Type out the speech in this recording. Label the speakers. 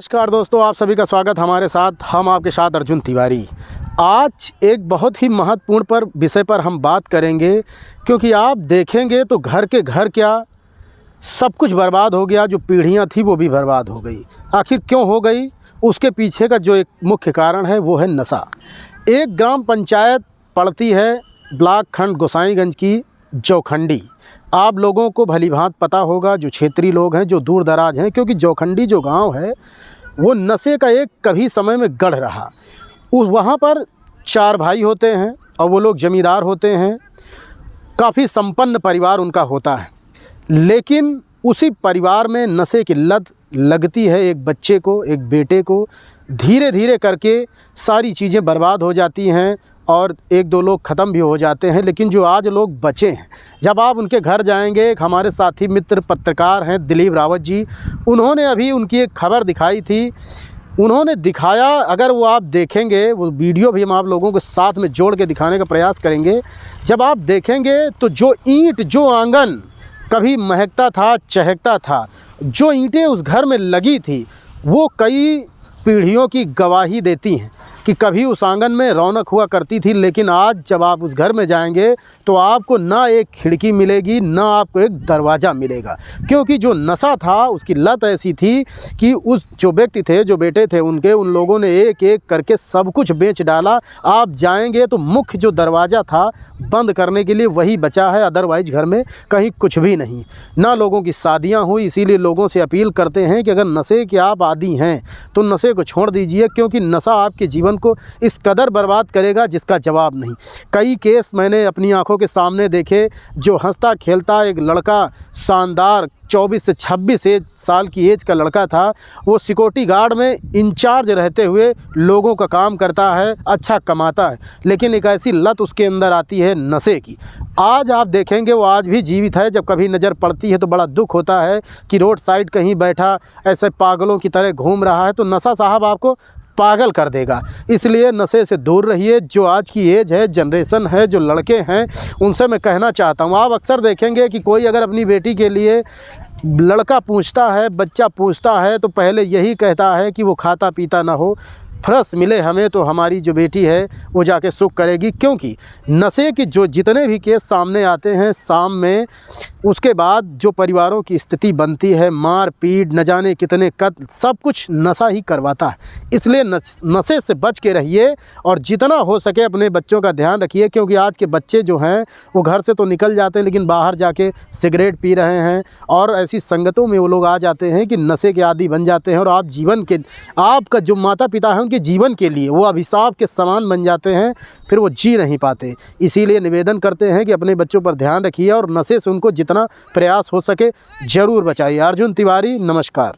Speaker 1: नमस्कार दोस्तों, आप सभी का स्वागत हमारे साथ। हम आपके साथ अर्जुन तिवारी। आज एक बहुत ही महत्वपूर्ण विषय पर हम बात करेंगे, क्योंकि आप देखेंगे तो घर के घर क्या सब कुछ बर्बाद हो गया। जो पीढ़ियां थी वो भी बर्बाद हो गई। आखिर क्यों हो गई? उसके पीछे का जो एक मुख्य कारण है वो है नशा। एक ग्राम पंचायत पड़ती है ब्लॉक खंड गोसाईगंज की जोखंडी। आप लोगों को भली भांत पता होगा, जो क्षेत्रीय लोग हैं, जो दूर दराज हैं, क्योंकि जोखंडी जो गांव है वो नशे का एक कभी समय में गढ़ रहा। वहाँ पर 4 भाई होते हैं और वो लोग ज़मींदार होते हैं। काफ़ी संपन्न परिवार उनका होता है, लेकिन उसी परिवार में नशे की लत लगती है एक बच्चे को, एक बेटे को। धीरे धीरे करके सारी चीज़ें बर्बाद हो जाती हैं और 1-2 लोग ख़त्म भी हो जाते हैं। लेकिन जो आज लोग बचे हैं, जब आप उनके घर जाएंगे, एक हमारे साथी मित्र पत्रकार हैं दिलीप रावत जी, उन्होंने अभी उनकी एक खबर दिखाई थी। उन्होंने दिखाया, अगर वो आप देखेंगे, वो वीडियो भी हम आप लोगों के साथ में जोड़ के दिखाने का प्रयास करेंगे। जब आप देखेंगे तो जो ईंट, जो आंगन कभी महकता था, चहकता था, जो ईंटें उस घर में लगी थी, वो कई पीढ़ियों की गवाही देती हैं कि कभी उस आंगन में रौनक हुआ करती थी। लेकिन आज जब आप उस घर में जाएंगे तो आपको ना एक खिड़की मिलेगी, ना आपको एक दरवाज़ा मिलेगा, क्योंकि जो नशा था, उसकी लत ऐसी थी कि उस जो व्यक्ति थे, जो बेटे थे उनके, उन लोगों ने एक एक करके सब कुछ बेच डाला। आप जाएंगे तो मुख्य जो दरवाज़ा था बंद करने के लिए वही बचा है, अदरवाइज घर में कहीं कुछ भी नहीं। ना लोगों की शादियां हुई। इसीलिए लोगों से अपील करते हैं कि अगर नशे के आप आदी हैं तो नशे को छोड़ दीजिए, क्योंकि नशा आपके जीवन को इस कदर बर्बाद करेगा जिसका जवाब नहीं। कई केस मैंने अपनी आंखों के सामने देखे। जो हंसता खेलता एक लड़का, शानदार 24 से 26 साल की एज का लड़का था, वो सिक्योरिटी गार्ड में इंचार्ज रहते हुए लोगों का काम करता है, अच्छा कमाता है, लेकिन एक ऐसी लत उसके अंदर आती है नशे की। आज आप देखेंगे वो आज भी जीवित है। जब कभी नज़र पड़ती है तो बड़ा दुख होता है कि रोड साइड कहीं बैठा ऐसे पागलों की तरह घूम रहा है। तो नशा साहब आपको पागल कर देगा। इसलिए नशे से दूर रहिए। जो आज की एज है, जनरेशन है, जो लड़के हैं, उनसे मैं कहना चाहता हूँ, आप अक्सर देखेंगे कि कोई अगर अपनी बेटी के लिए लड़का पूछता है, बच्चा पूछता है, तो पहले यही कहता है कि वो खाता पीता ना हो, फ्रेश मिले हमें, तो हमारी जो बेटी है वो जाके सुख करेगी। क्योंकि नशे के जो जितने भी केस सामने आते हैं शाम में, उसके बाद जो परिवारों की स्थिति बनती है, मार पीट, न जाने कितने कत्ल, सब कुछ नशा ही करवाता है। इसलिए नशे से बच के रहिए और जितना हो सके अपने बच्चों का ध्यान रखिए, क्योंकि आज के बच्चे जो हैं वो घर से तो निकल जाते हैं, लेकिन बाहर जाके सिगरेट पी रहे हैं और ऐसी संगतों में वो लोग आ जाते हैं कि नशे के आदी बन जाते हैं। और आप जीवन के, आपका जो माता पिता है उनके जीवन के लिए वो अभिशाप के समान बन जाते हैं, फिर वो जी नहीं पाते। इसीलिए निवेदन करते हैं कि अपने बच्चों पर ध्यान रखिए और नशे से उनको जितना प्रयास हो सके ज़रूर बचाइए। अर्जुन तिवारी, नमस्कार।